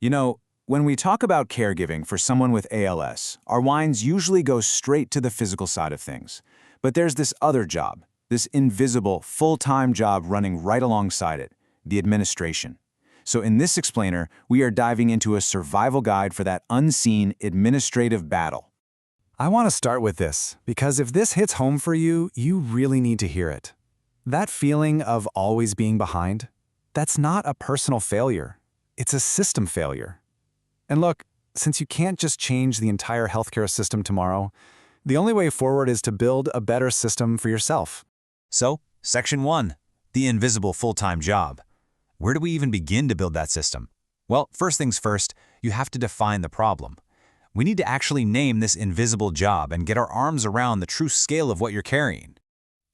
You know, when we talk about caregiving for someone with ALS, our minds usually go straight to the physical side of things. But there's this other job, this invisible, full-time job running right alongside it, the administration. So in this explainer, we are diving into a survival guide for that unseen administrative battle. I want to start with this, because if this hits home for you, you really need to hear it. That feeling of always being behind, that's not a personal failure. It's a system failure. And look, since you can't just change the entire healthcare system tomorrow, the only way forward is to build a better system for yourself. So, Section 1, the invisible full-time job. Where do we even begin to build that system? Well, first things first, you have to define the problem. We need to actually name this invisible job and get our arms around the true scale of what you're carrying.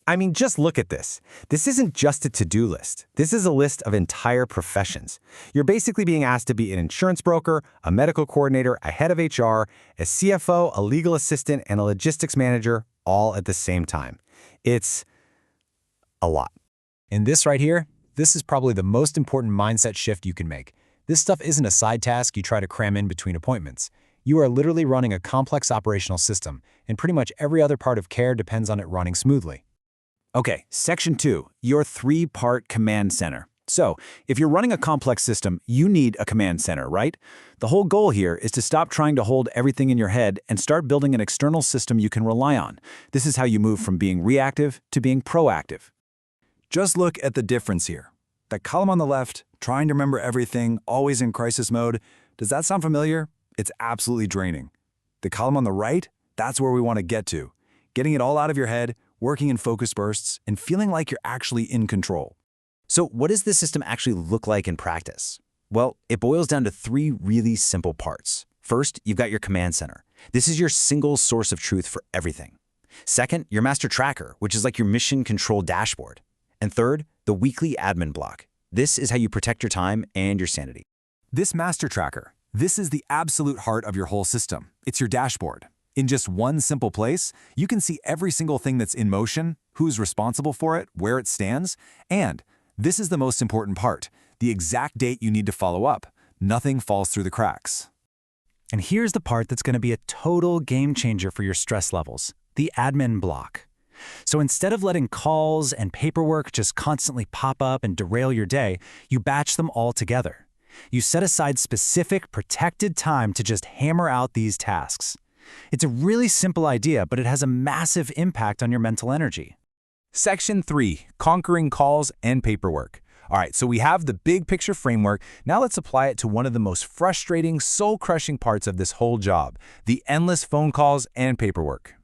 I mean, just look at this. This isn't just a to-do list. This is a list of entire professions. You're basically being asked to be an insurance broker, a medical coordinator, a head of HR, a CFO, a legal assistant, and a logistics manager, all at the same time. It's a lot. And this right here, this is probably the most important mindset shift you can make. This stuff isn't a side task you try to cram in between appointments. You are literally running a complex operational system, and pretty much every other part of care depends on it running smoothly. Okay, Section 2, your three-part command center. So, if you're running a complex system, you need a command center, right? The whole goal here is to stop trying to hold everything in your head and start building an external system you can rely on. This is how you move from being reactive to being proactive. Just look at the difference here. That column on the left, trying to remember everything, always in crisis mode, does that sound familiar? It's absolutely draining. The column on the right, that's where we want to get to. Getting it all out of your head, working in focus bursts, and feeling like you're actually in control. So what does this system actually look like in practice? Well, it boils down to three really simple parts. First, you've got your command center. This is your single source of truth for everything. Second, your master tracker, which is like your mission control dashboard. And third, the weekly admin block. This is how you protect your time and your sanity. This master tracker, this is the absolute heart of your whole system. It's your dashboard. In just one simple place, you can see every single thing that's in motion, who's responsible for it, where it stands, and this is the most important part, the exact date you need to follow up. Nothing falls through the cracks. And here's the part that's going to be a total game changer for your stress levels, the admin block. So instead of letting calls and paperwork just constantly pop up and derail your day, you batch them all together. You set aside specific, protected time to just hammer out these tasks. It's a really simple idea, but it has a massive impact on your mental energy. Section 3, conquering calls and paperwork. All right, so we have the big picture framework. Now let's apply it to one of the most frustrating, soul-crushing parts of this whole job, the endless phone calls and paperwork.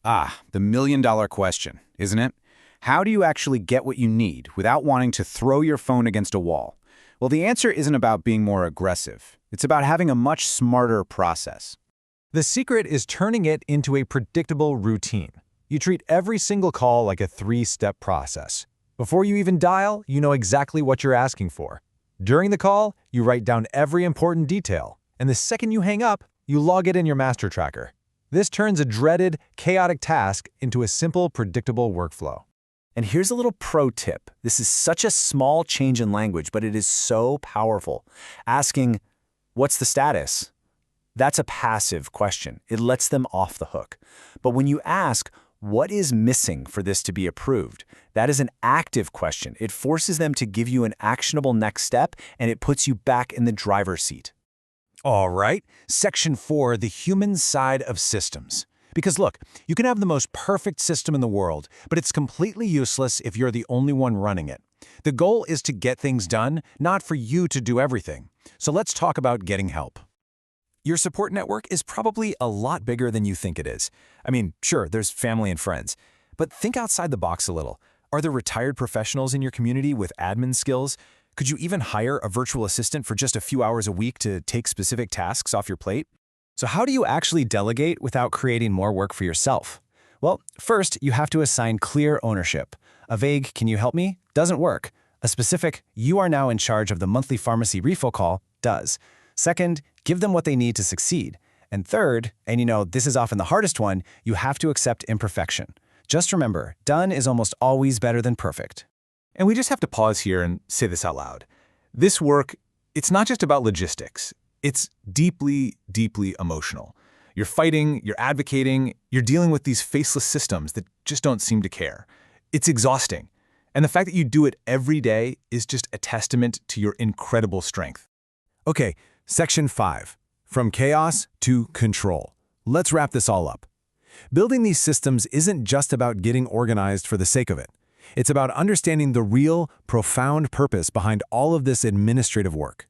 The million-dollar question, isn't it? How do you actually get what you need without wanting to throw your phone against a wall? Well, the answer isn't about being more aggressive. It's about having a much smarter process. The secret is turning it into a predictable routine. You treat every single call like a three-step process. Before you even dial, you know exactly what you're asking for. During the call, you write down every important detail. And the second you hang up, you log it in your master tracker. This turns a dreaded, chaotic task into a simple, predictable workflow. And here's a little pro tip. This is such a small change in language, but it is so powerful. Asking, "What's the status?" That's a passive question. It lets them off the hook. But when you ask, "What is missing for this to be approved?" that is an active question. It forces them to give you an actionable next step, and it puts you back in the driver's seat. All right, Section 4, the human side of systems. Because look, you can have the most perfect system in the world, but it's completely useless if you're the only one running it. The goal is to get things done, not for you to do everything. So let's talk about getting help. Your support network is probably a lot bigger than you think it is. I mean, sure, there's family and friends. But think outside the box a little. Are there retired professionals in your community with admin skills? Could you even hire a virtual assistant for just a few hours a week to take specific tasks off your plate? So how do you actually delegate without creating more work for yourself? Well, first, you have to assign clear ownership. A vague, "Can you help me?" doesn't work. A specific, "You are now in charge of the monthly pharmacy refill call," does. Second, give them what they need to succeed. And third, and this is often the hardest one, you have to accept imperfection. Just remember, done is almost always better than perfect. And we just have to pause here and say this out loud. This work, it's not just about logistics. It's deeply, deeply emotional. You're fighting, you're advocating, you're dealing with these faceless systems that just don't seem to care. It's exhausting. And the fact that you do it every day is just a testament to your incredible strength. Okay, Section 5. From chaos to control. Let's wrap this all up. Building these systems isn't just about getting organized for the sake of it. It's about understanding the real, profound purpose behind all of this administrative work.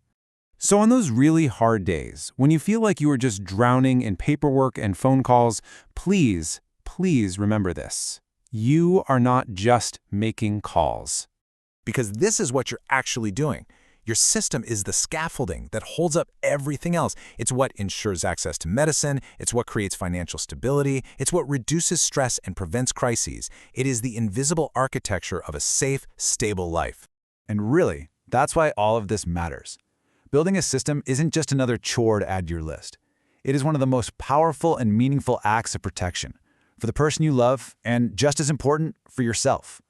So on those really hard days, when you feel like you are just drowning in paperwork and phone calls, please, please remember this. You are not just making calls. Because this is what you're actually doing. Your system is the scaffolding that holds up everything else. It's what ensures access to medicine. It's what creates financial stability. It's what reduces stress and prevents crises. It is the invisible architecture of a safe, stable life. And really, that's why all of this matters. Building a system isn't just another chore to add to your list. It is one of the most powerful and meaningful acts of protection for the person you love and, just as important, for yourself.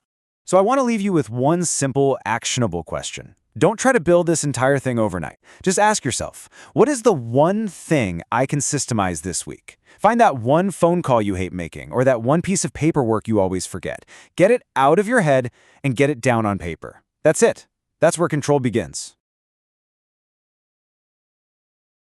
So I want to leave you with one simple, actionable question. Don't try to build this entire thing overnight. Just ask yourself, what is the one thing I can systemize this week? Find that one phone call you hate making or that one piece of paperwork you always forget. Get it out of your head and get it down on paper. That's it. That's where control begins.